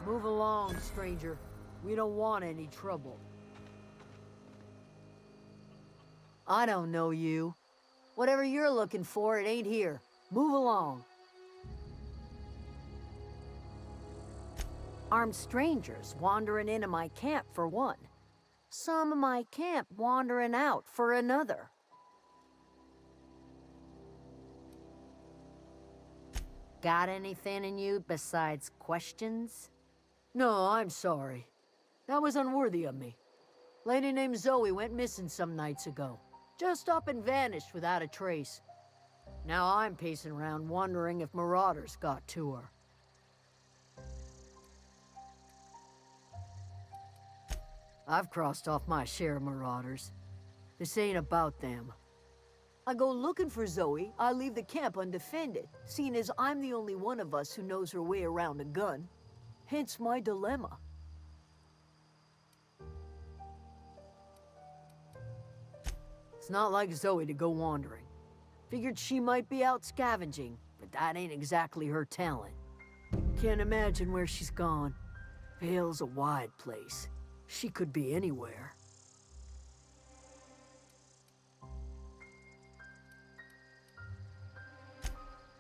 Move along, stranger. We don't want any trouble. I don't know you. Whatever you're looking for, it ain't here. Move along. Armed strangers wandering into my camp for one. Some of my camp wandering out for another. Got anything in you besides questions? No, I'm sorry. That was unworthy of me. Lady named Zoe went missing some nights ago. Just up and vanished without a trace. Now I'm pacing around wondering if marauders got to her. I've crossed off my share of marauders. This ain't about them. I go looking for Zoe, I leave the camp undefended, seeing as I'm the only one of us who knows her way around a gun. Hence my dilemma. It's not like Zoe to go wandering. Figured she might be out scavenging, but that ain't exactly her talent. Can't imagine where she's gone. Vale's a wide place. She could be anywhere.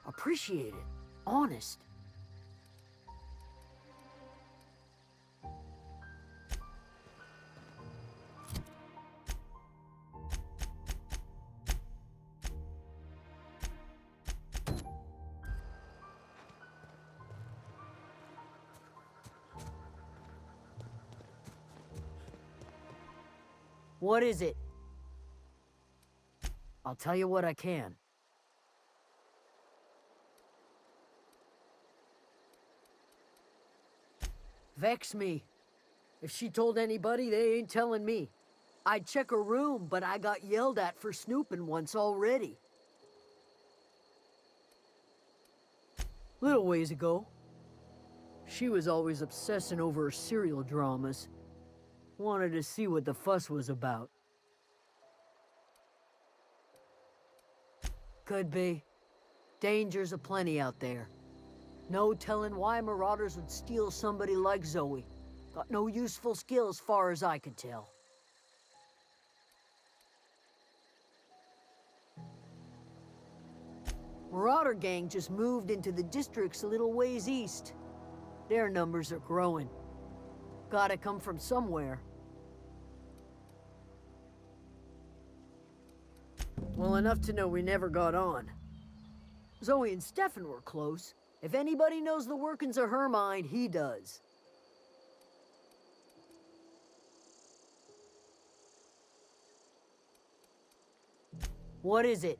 Appreciate it. Honest. What is it? I'll tell you what I can. Vex me. If she told anybody, they ain't telling me. I'd check her room, but I got yelled at for snooping once already. Little ways ago. She was always obsessing over her serial dramas. Wanted to see what the fuss was about. Could be. Dangers aplenty out there. No telling why marauders would steal somebody like Zoe. Got no useful skills far as I could tell. Marauder gang just moved into the districts a little ways east. Their numbers are growing. Gotta come from somewhere. Well, enough to know we never got on. Zoe and Stefan were close. If anybody knows the workings of her mind, he does. What is it?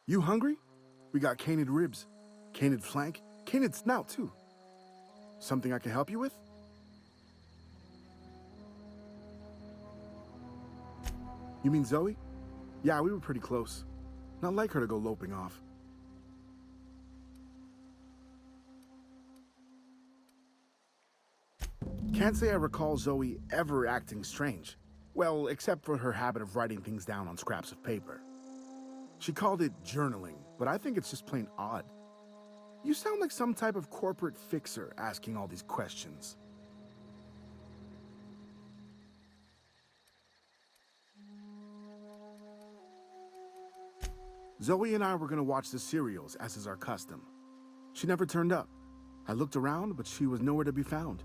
You hungry? We got canid ribs, canid flank, canid snout too. Something I can help you with? You mean Zoe? Yeah, we were pretty close. Not like her to go loping off. Can't say I recall Zoe ever acting strange. Well, except for her habit of writing things down on scraps of paper. She called it journaling, but I think it's just plain odd. You sound like some type of corporate fixer asking all these questions. Zoe and I were gonna watch the serials, as is our custom. She never turned up. I looked around, but she was nowhere to be found.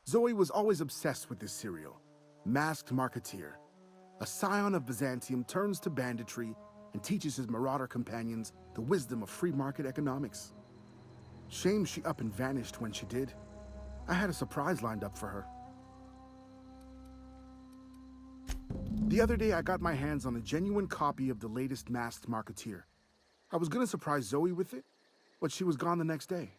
Zoe was always obsessed with this serial, Masked Marketeer. A scion of Byzantium turns to banditry and teaches his marauder companions the wisdom of free market economics. Shame she up and vanished when she did. I had a surprise lined up for her. The other day, I got my hands on a genuine copy of the latest Masked Marketeer. I was gonna surprise Zoe with it, but she was gone the next day.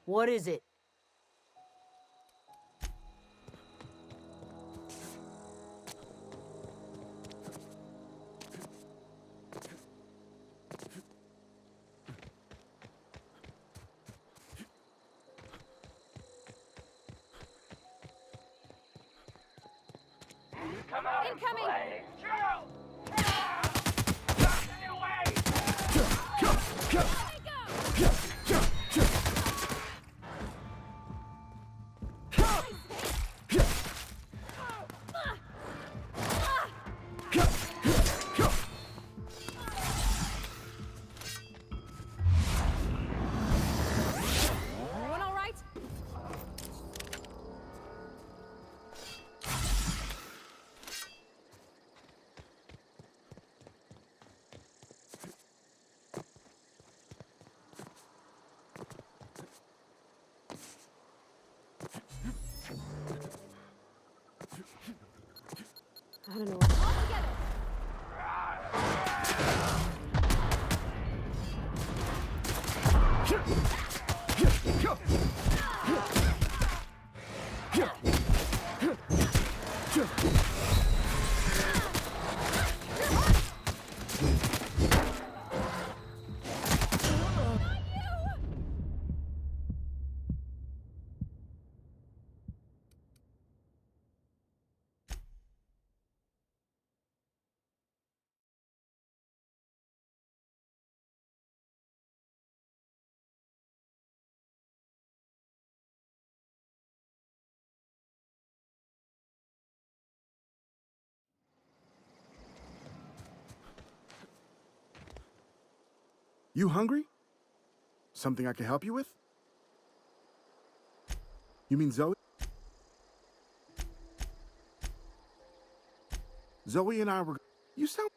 What is it? Incoming! Everyone all right? I don't know what. All together! You hungry? Something I can help you with? You mean Zoe? Zoe and I were... You sound...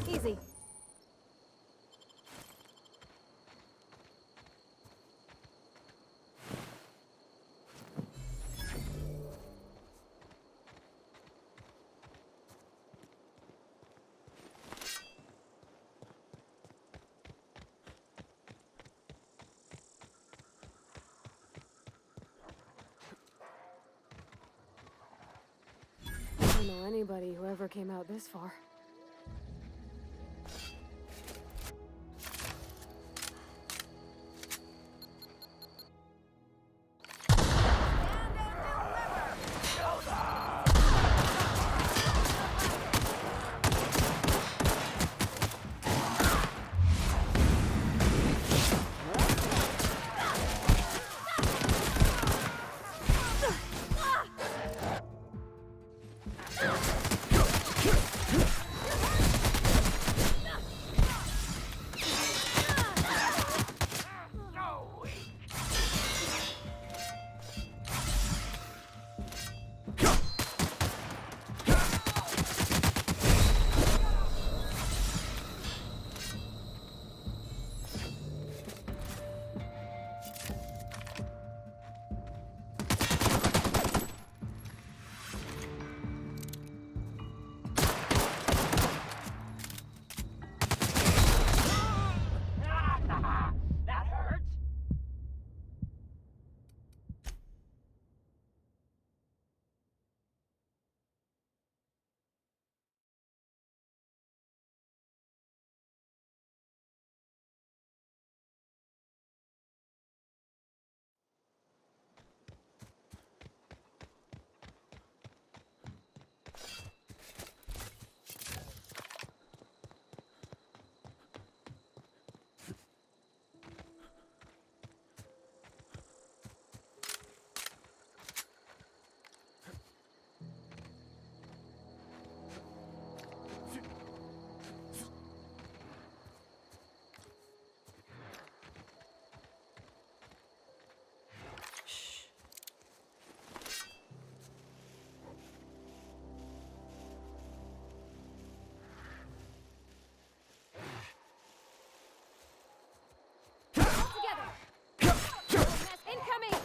Easy. I don't know anybody who ever came out this far. Incoming!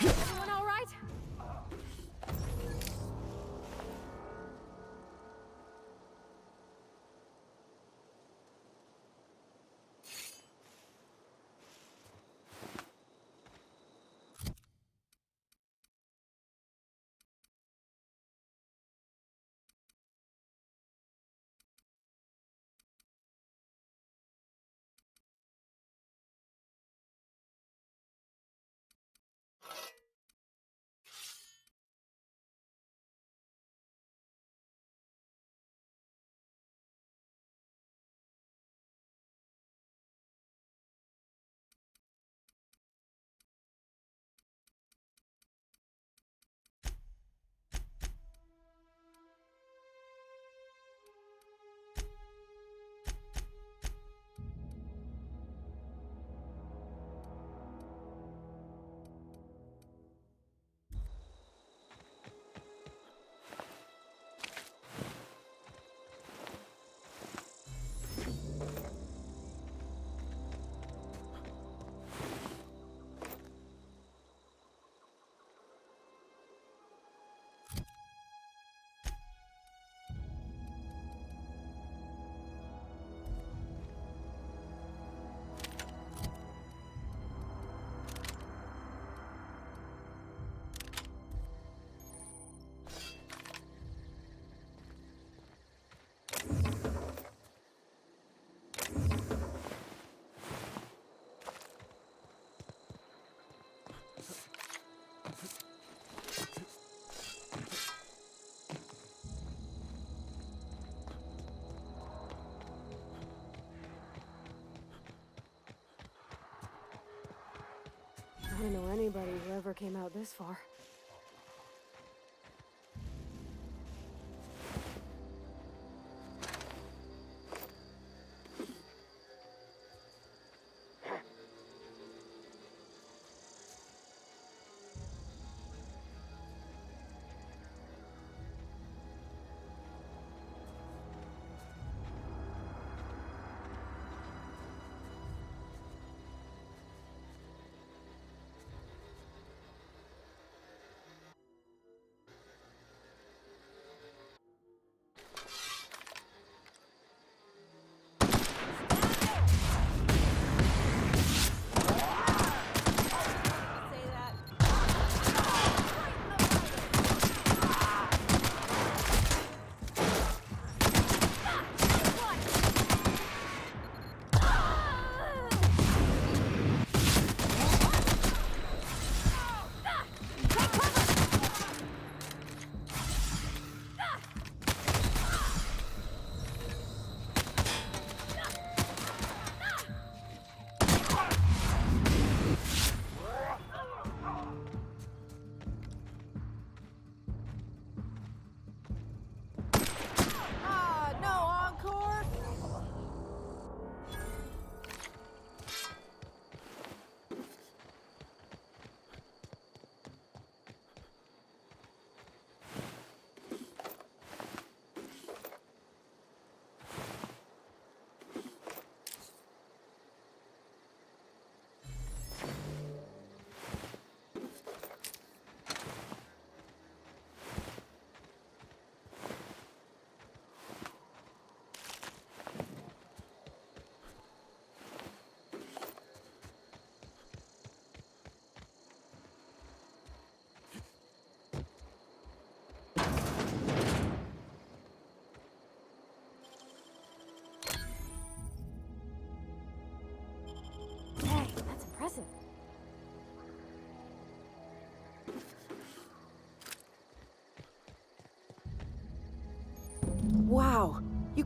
Everyone all right? I don't know anybody who ever came out this far.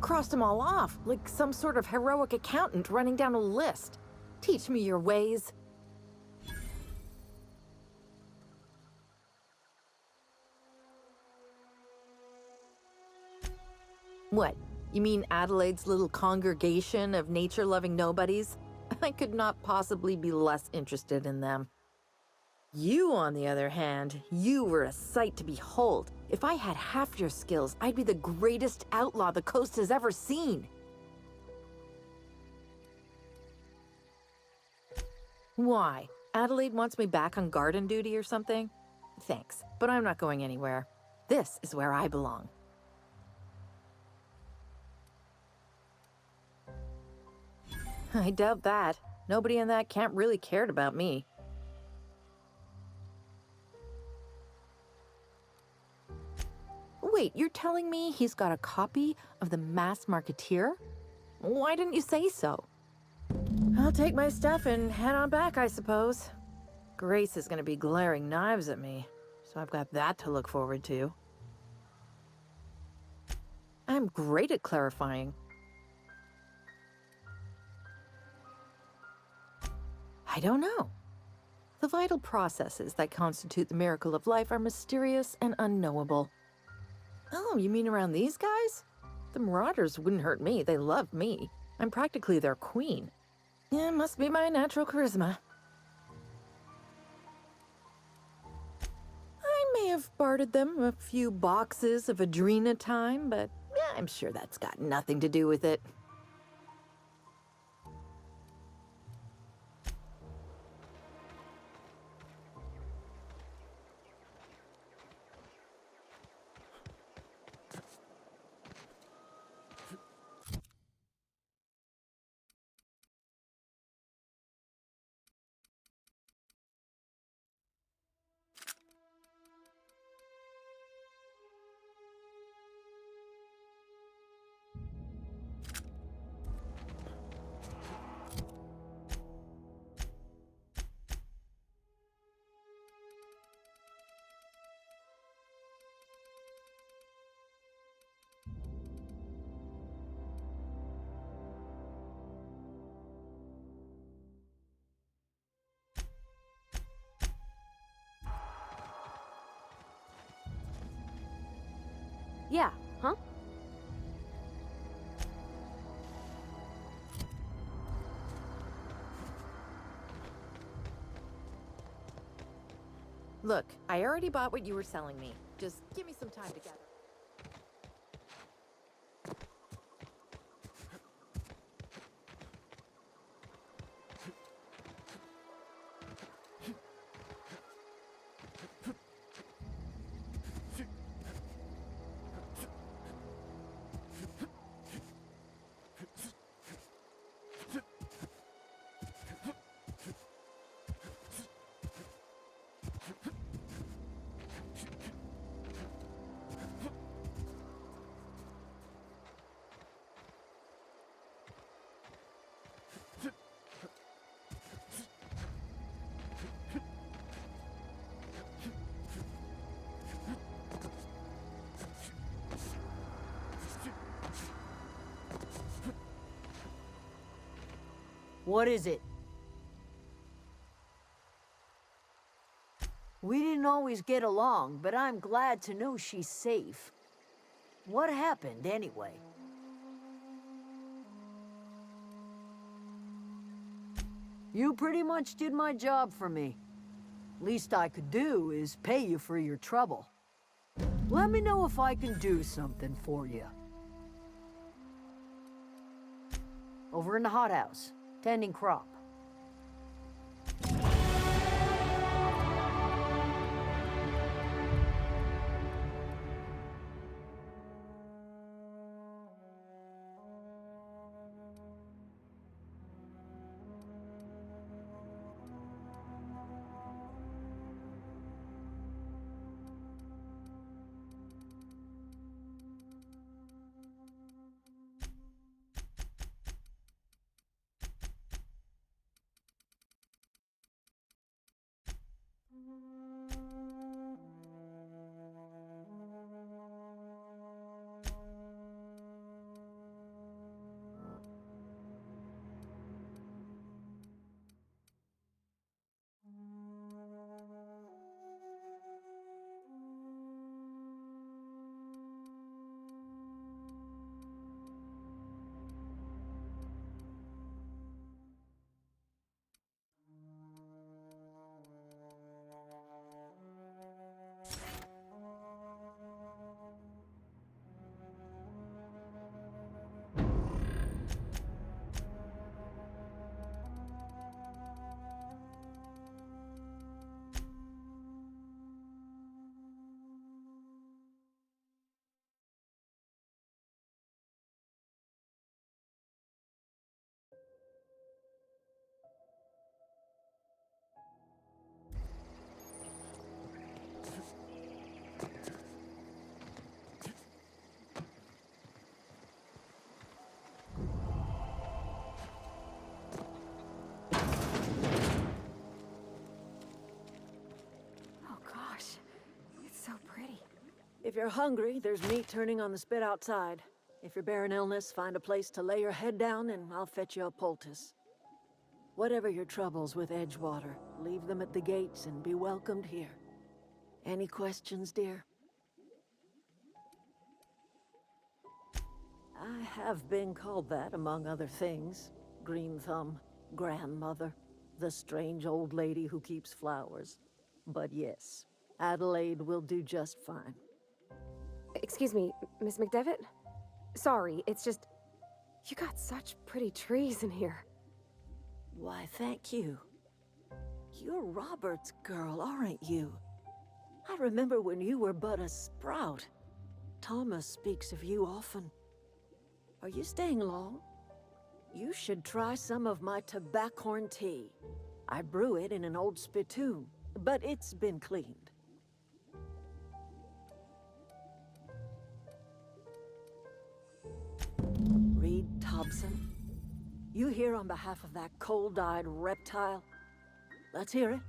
crossed them all off, like some sort of heroic accountant running down a list. Teach me your ways. What? You mean Adelaide's little congregation of nature-loving nobodies? I could not possibly be less interested in them. You, on the other hand, you were a sight to behold. If I had half your skills, I'd be the greatest outlaw the coast has ever seen. Why? Adelaide wants me back on garden duty or something? Thanks, but I'm not going anywhere. This is where I belong. I doubt that. Nobody in that camp really cared about me. Wait, you're telling me he's got a copy of The Masked Marketeer? Why didn't you say so? I'll take my stuff and head on back, I suppose. Grace is gonna be glaring knives at me, so I've got that to look forward to. I'm great at clarifying. I don't know. The vital processes that constitute the miracle of life are mysterious and unknowable. Oh, you mean around these guys? The Marauders wouldn't hurt me. They love me. I'm practically their queen. Yeah, must be my natural charisma. I may have bartered them a few boxes of Adrena time, but yeah, I'm sure that's got nothing to do with it. Yeah, huh? Look, I already bought what you were selling me. Just give me some time to gather. What is it? We didn't always get along, but I'm glad to know she's safe. What happened, anyway? You pretty much did my job for me. Least I could do is pay you for your trouble. Let me know if I can do something for you. Over in the hothouse, tending crop. If you're hungry, there's meat turning on the spit outside. If you're bearing illness, find a place to lay your head down and I'll fetch you a poultice. Whatever your troubles with Edgewater, leave them at the gates and be welcomed here. Any questions, dear? I have been called that, among other things. Green Thumb, grandmother, the strange old lady who keeps flowers. But yes, Adelaide will do just fine. Excuse me, Miss McDevitt? Sorry, it's just... You got such pretty trees in here. Why, thank you. You're Robert's girl, aren't you? I remember when you were but a sprout. Thomas speaks of you often. Are you staying long? You should try some of my tobaccorn tea. I brew it in an old spittoon, but it's been cleaned. Reed Thompson? You here on behalf of that cold-eyed reptile? Let's hear it.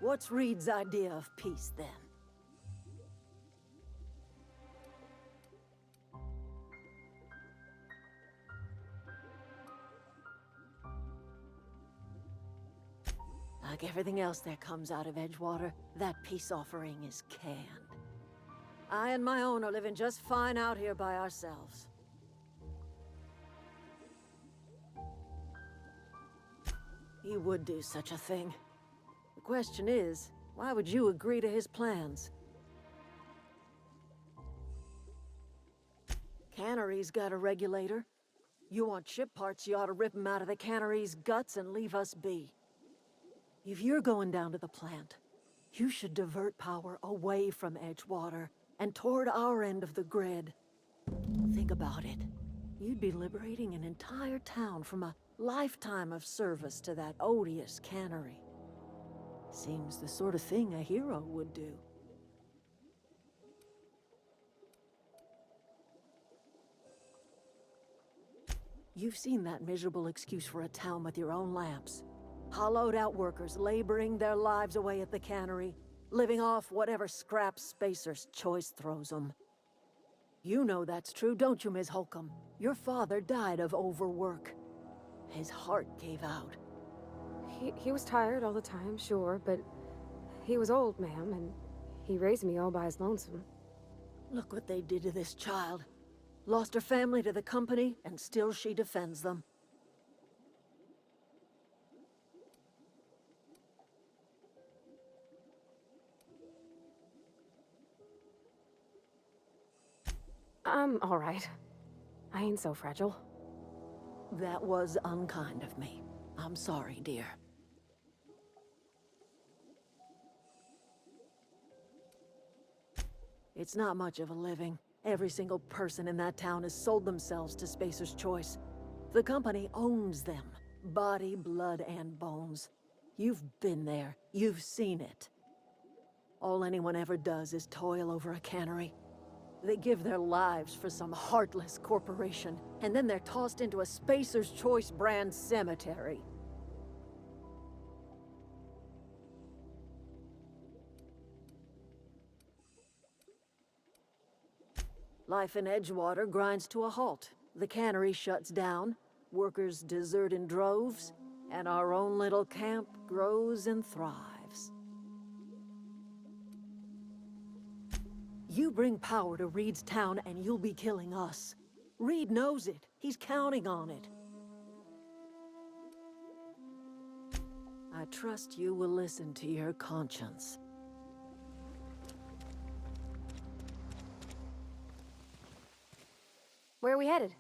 What's Reed's idea of peace, then? Like everything else that comes out of Edgewater, that peace offering is canned. I and my own are living just fine out here by ourselves. He would do such a thing. The question is, why would you agree to his plans? Cannery's got a regulator. You want ship parts, you ought to rip 'em out of the cannery's guts and leave us be. If you're going down to the plant, you should divert power away from Edgewater and toward our end of the grid. Think about it. You'd be liberating an entire town from a lifetime of service to that odious cannery. Seems the sort of thing a hero would do. You've seen that miserable excuse for a town with your own lamps. Hollowed out workers laboring their lives away at the cannery, living off whatever scraps Spacer's Choice throws them. You know that's true, don't you, Ms. Holcomb? Your father died of overwork. His heart gave out. He was tired all the time, sure, but he was old, ma'am, and he raised me all by his lonesome. Look what they did to this child. Lost her family to the company, and still she defends them. I'm all right. I ain't so fragile. That was unkind of me. I'm sorry, dear. It's not much of a living. Every single person in that town has sold themselves to Spacer's Choice. The company owns them. Body, blood, and bones. You've been there. You've seen it. All anyone ever does is toil over a cannery. They give their lives for some heartless corporation, and then they're tossed into a Spacer's Choice brand cemetery. Life in Edgewater grinds to a halt. The cannery shuts down, workers desert in droves, and our own little camp grows and thrives. You bring power to Reed's town and you'll be killing us. Reed knows it. He's counting on it. I trust you will listen to your conscience. Where are we headed?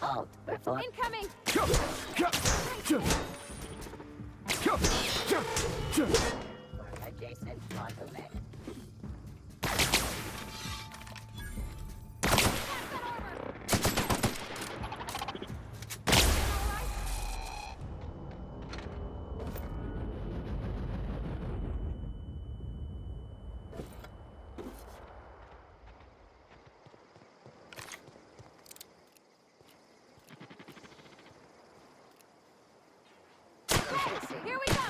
Halt before Incoming! adjacent bottleneck. Here we go!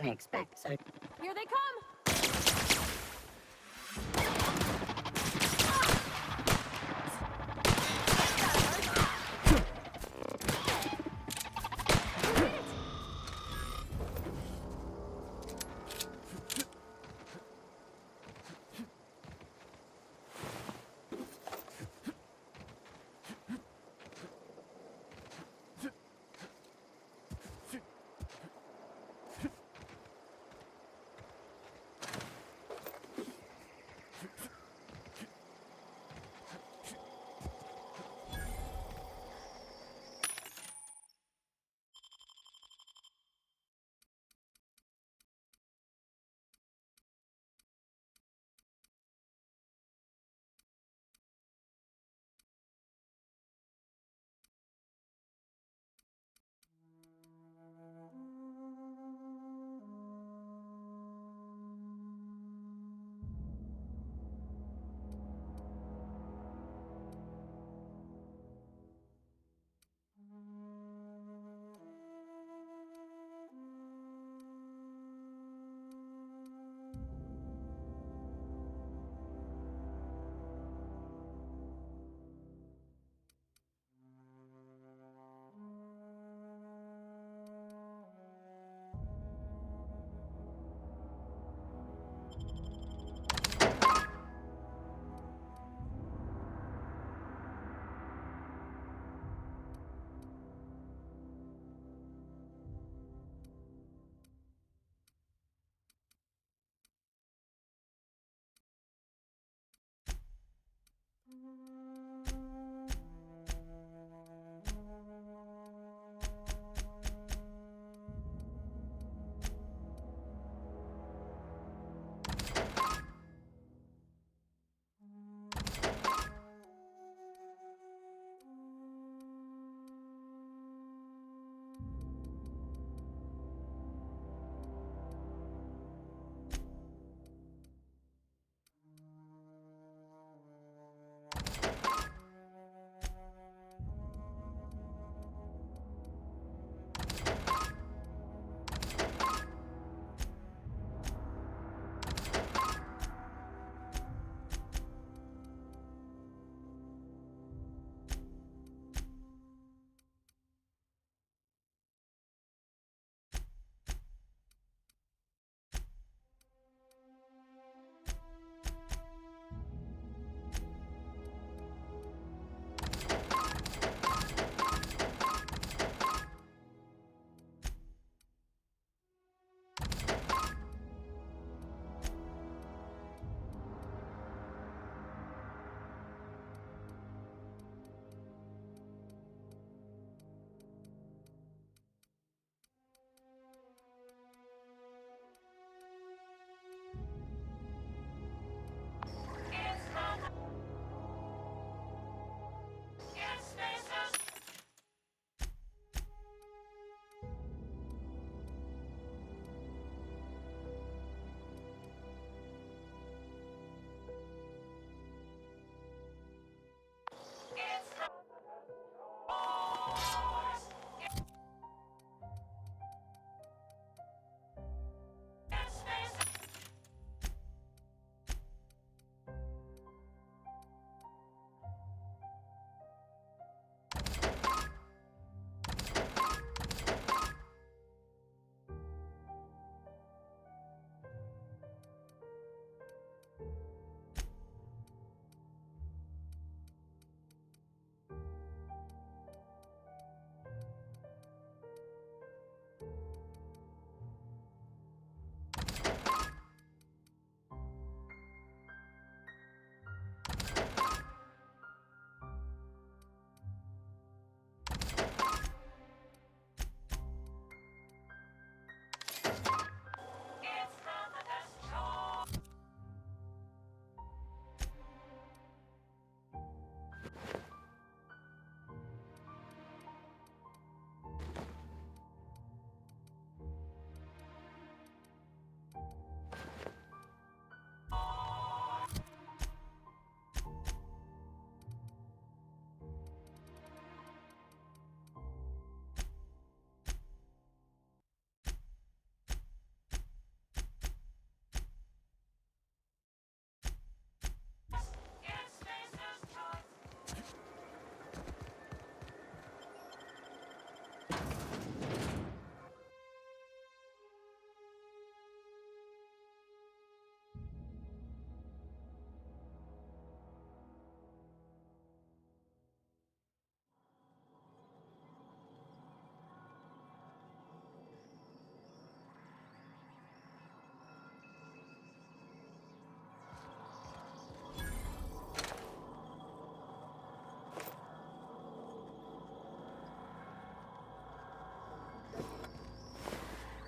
Unexpected. Here they come!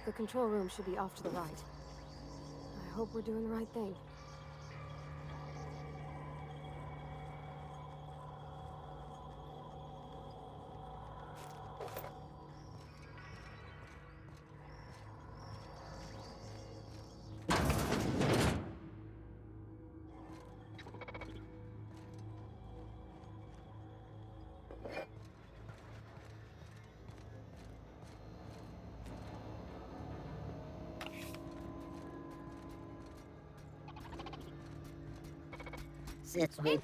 The control room should be off to the right. I hope we're doing the right thing. Since we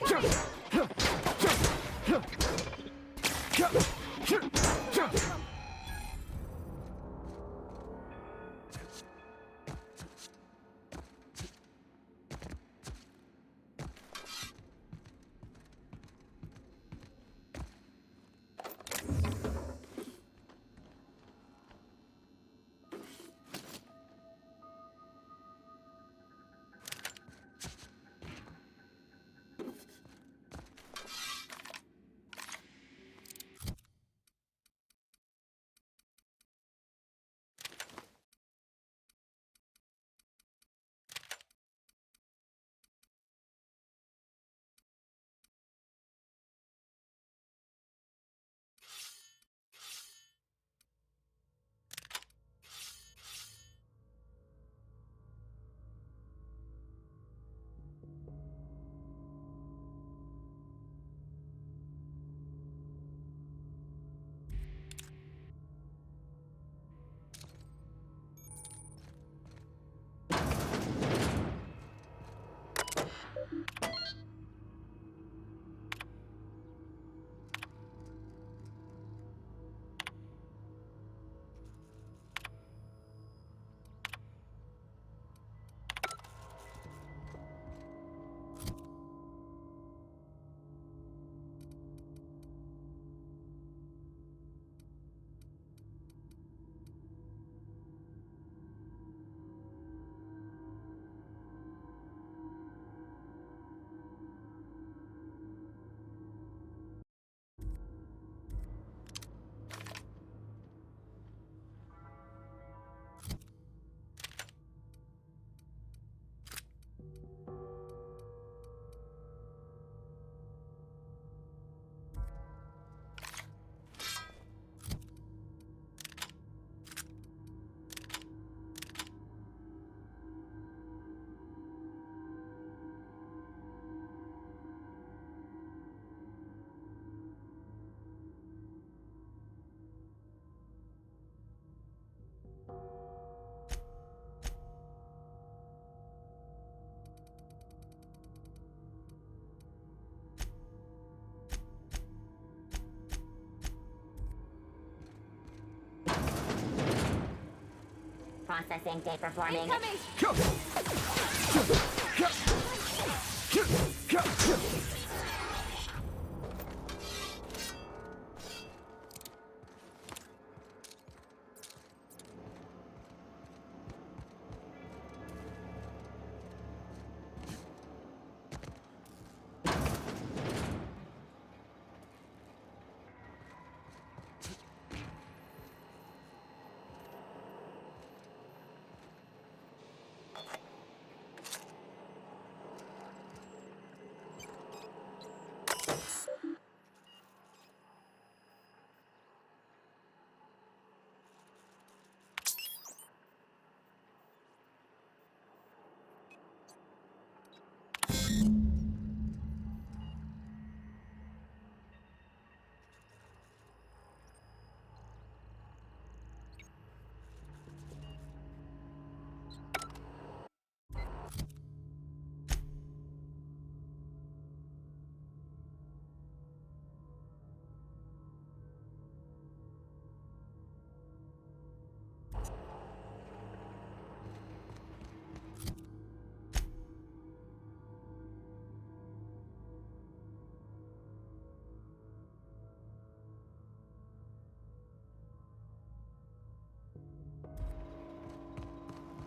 processing tape performing.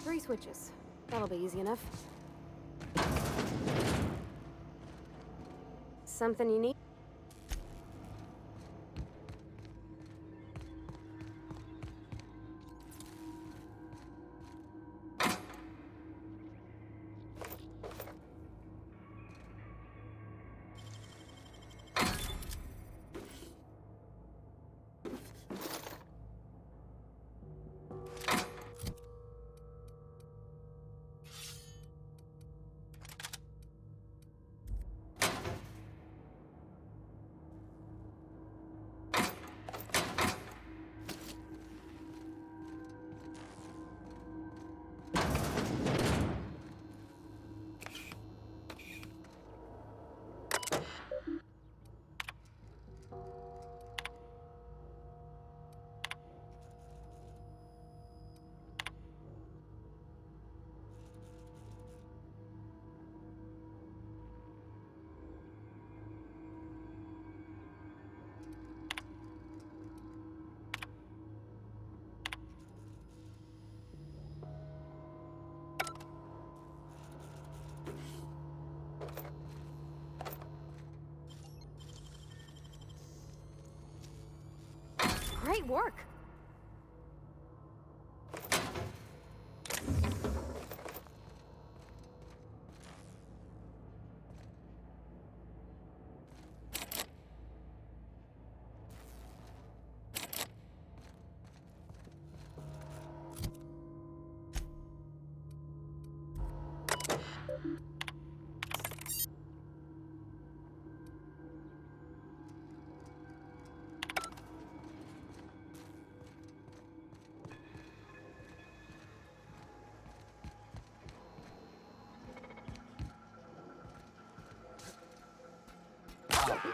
Three switches. That'll be easy enough. Something you need? Great work.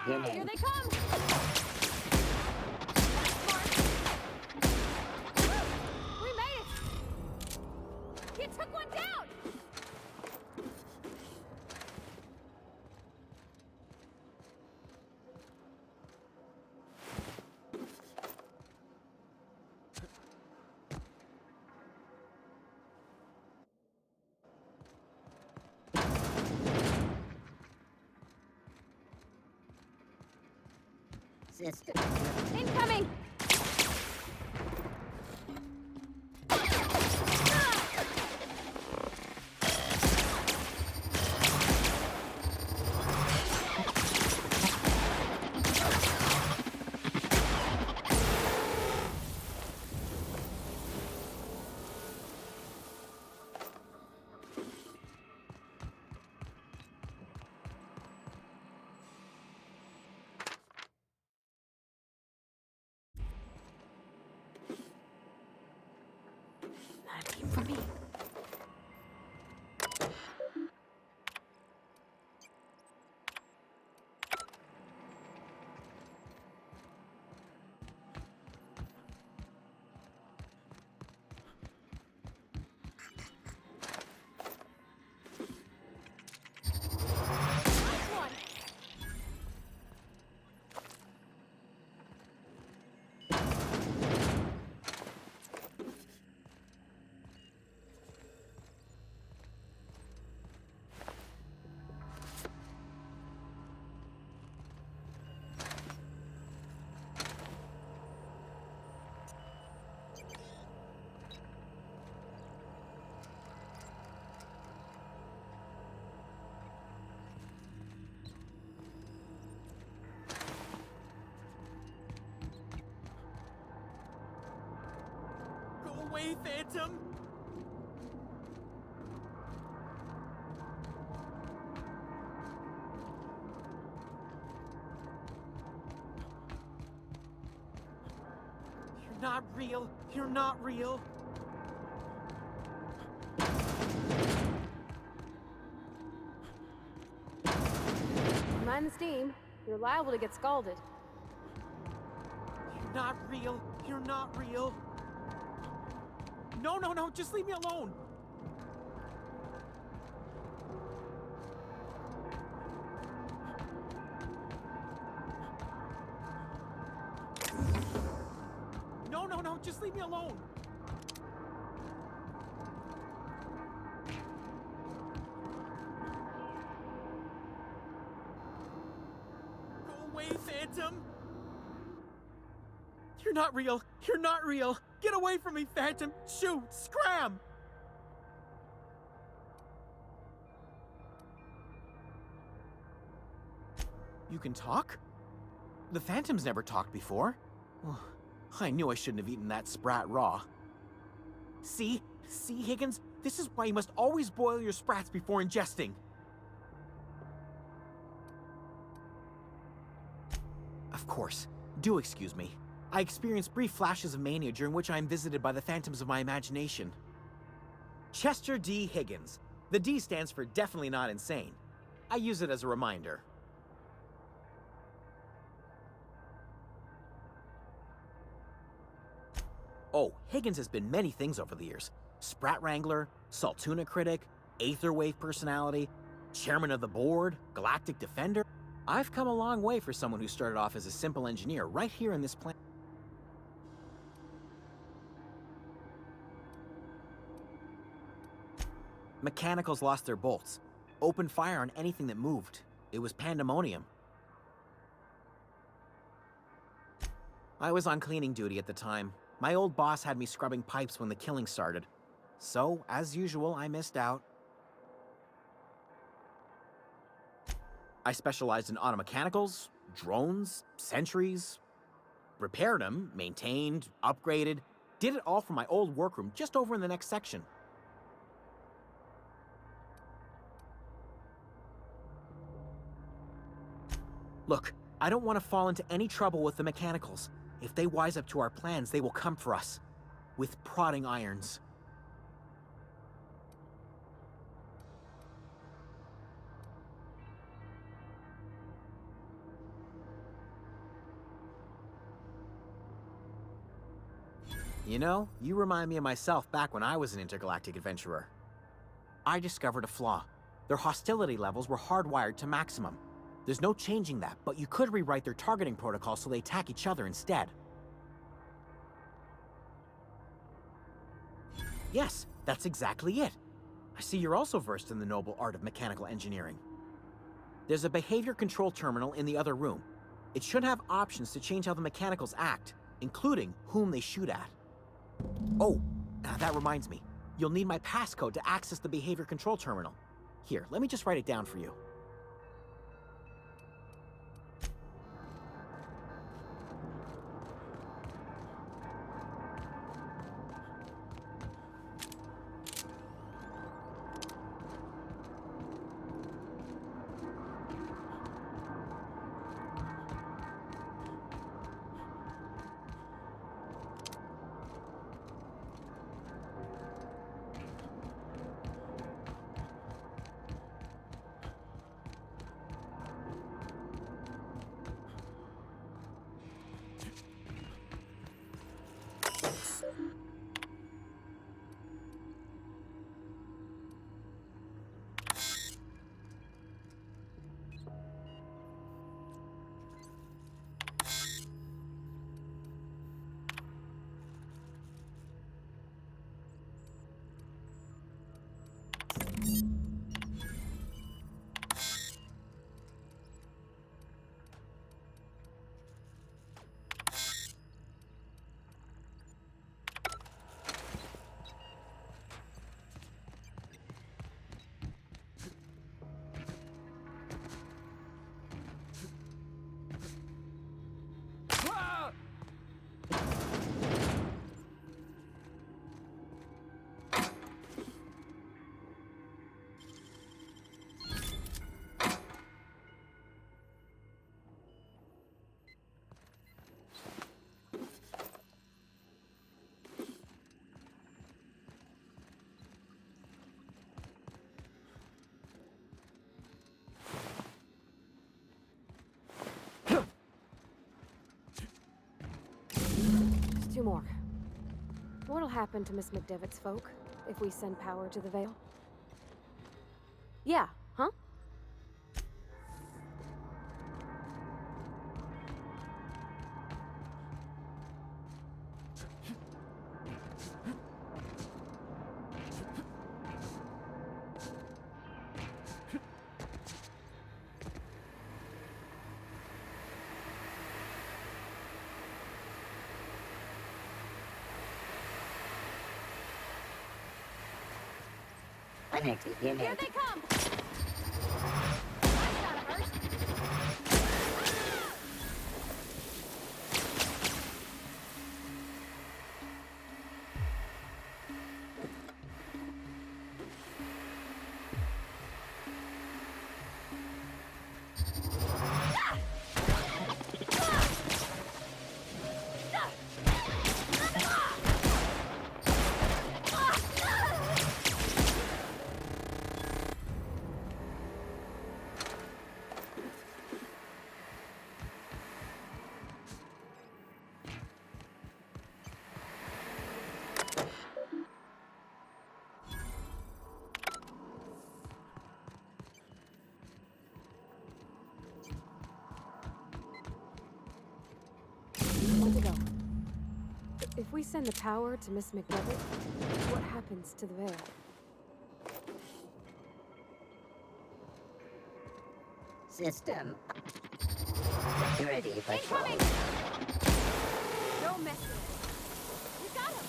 Here they come! We made it! You took one down! Sister. Incoming! That came from me. Nice one! Go away, Phantom! You're not real. You're not real. Mind the steam. You're liable to get scalded. You're not real. You're not real. No, no, no, just leave me alone. No, no, no, just leave me alone. Go away, Phantom. You're not real. You're not real. Get away from me, Phantom. Shoot, scram. You can talk? The Phantom's never talked before. Well, I knew I shouldn't have eaten that sprat raw. See? See, Higgins? This is why you must always boil your sprats before ingesting. Of course. Do excuse me. I experience brief flashes of mania during which I am visited by the phantoms of my imagination. Chester D. Higgins. The D stands for definitely not insane. I use it as a reminder. Oh, Higgins has been many things over the years. Sprat Wrangler, Saltuna critic, Aetherwave personality, chairman of the board, galactic defender. I've come a long way for someone who started off as a simple engineer right here in this planet. Mechanicals lost their bolts. Opened fire on anything that moved. It was pandemonium. I was on cleaning duty at the time. My old boss had me scrubbing pipes when the killing started. So, as usual, I missed out. I specialized in automechanicals, drones, sentries. Repaired them, maintained, upgraded. Did it all from my old workroom just over in the next section. Look, I don't want to fall into any trouble with the mechanicals. If they wise up to our plans, they will come for us. With prodding irons. You know, you remind me of myself back when I was an intergalactic adventurer. I discovered a flaw. Their hostility levels were hardwired to maximum. There's no changing that, but you could rewrite their targeting protocol so they attack each other instead. Yes, that's exactly it. I see you're also versed in the noble art of mechanical engineering. There's a behavior control terminal in the other room. It should have options to change how the mechanicals act, including whom they shoot at. Oh, that reminds me. You'll need my passcode to access the behavior control terminal. Here, let me just write it down for you. Just two more. What'll happen to Miss McDevitt's folk if we send power to the Veil? Yeah, huh? Here they come! Good to go. If we send the power to Miss McDevitt, what happens to the Veil? System. Ready for Incoming! Don't mess with it. You got him!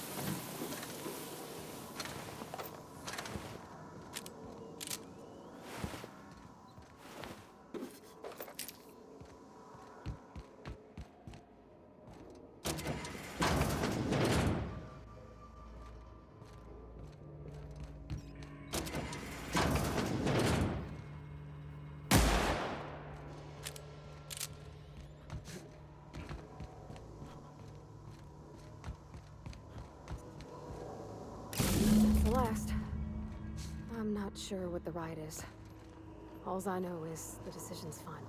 The last. I'm not sure what the right is. Alls I know is the decision's final.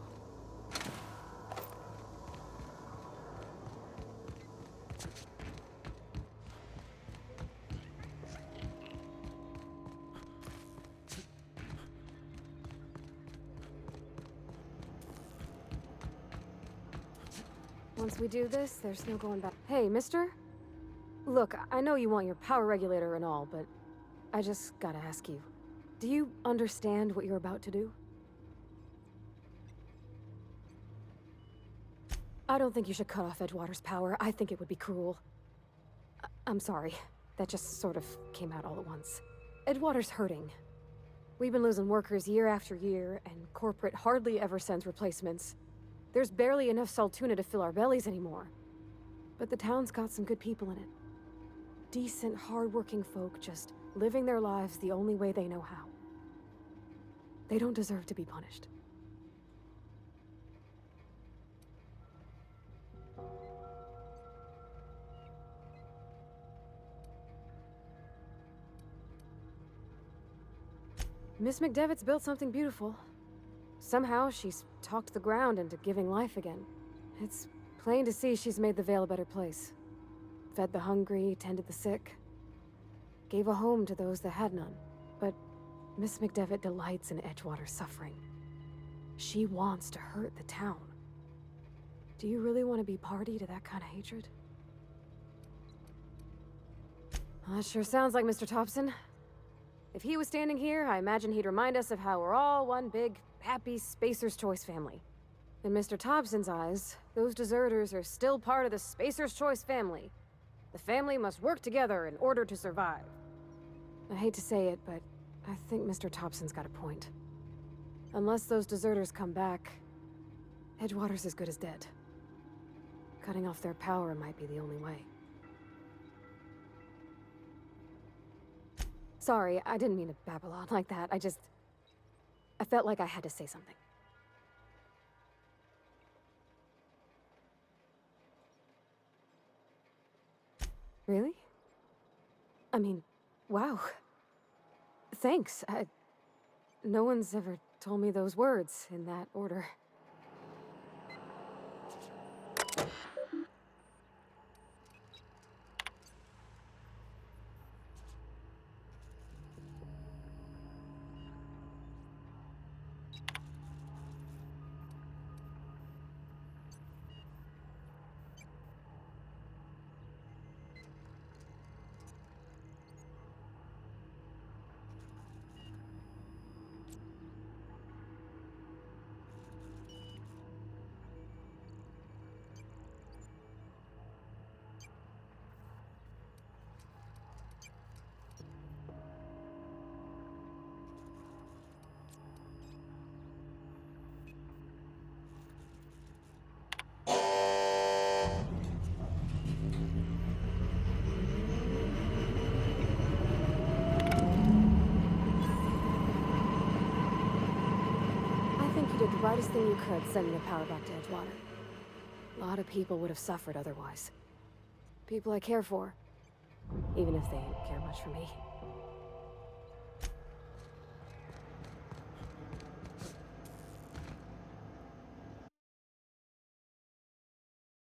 Once we do this, there's no going back. Hey, mister? Look, I know you want your power regulator and all, but I just gotta ask you. Do you understand what you're about to do? I don't think you should cut off Edgewater's power. I think it would be cruel. I'm sorry. That just sort of came out all at once. Edgewater's hurting. We've been losing workers year after year, and corporate hardly ever sends replacements. There's barely enough Saltuna to fill our bellies anymore. But the town's got some good people in it. Decent, hard-working folk just living their lives the only way they know how. They don't deserve to be punished. Miss McDevitt's built something beautiful. Somehow, she's talked the ground into giving life again. It's plain to see she's made the Vale a better place. Fed the hungry, tended the sick. Gave a home to those that had none. But Miss McDevitt delights in Edgewater's suffering. She wants to hurt the town. Do you really want to be party to that kind of hatred? Well, that sure sounds like Mr. Thompson. If he was standing here, I imagine he'd remind us of how we're all one big, happy Spacer's Choice family. In Mr. Thompson's eyes, those deserters are still part of the Spacer's Choice family. The family must work together in order to survive. I hate to say it, but I think Mr. Thompson's got a point. Unless those deserters come back, Edgewater's as good as dead. Cutting off their power might be the only way. Sorry, I didn't mean to babble on like that. I felt like I had to say something. Really? I mean, wow. Thanks. No one's ever told me those words in that order. You did the rightest thing you could, sending the power back to Edgewater. A lot of people would have suffered otherwise. People I care for, even if they care much for me.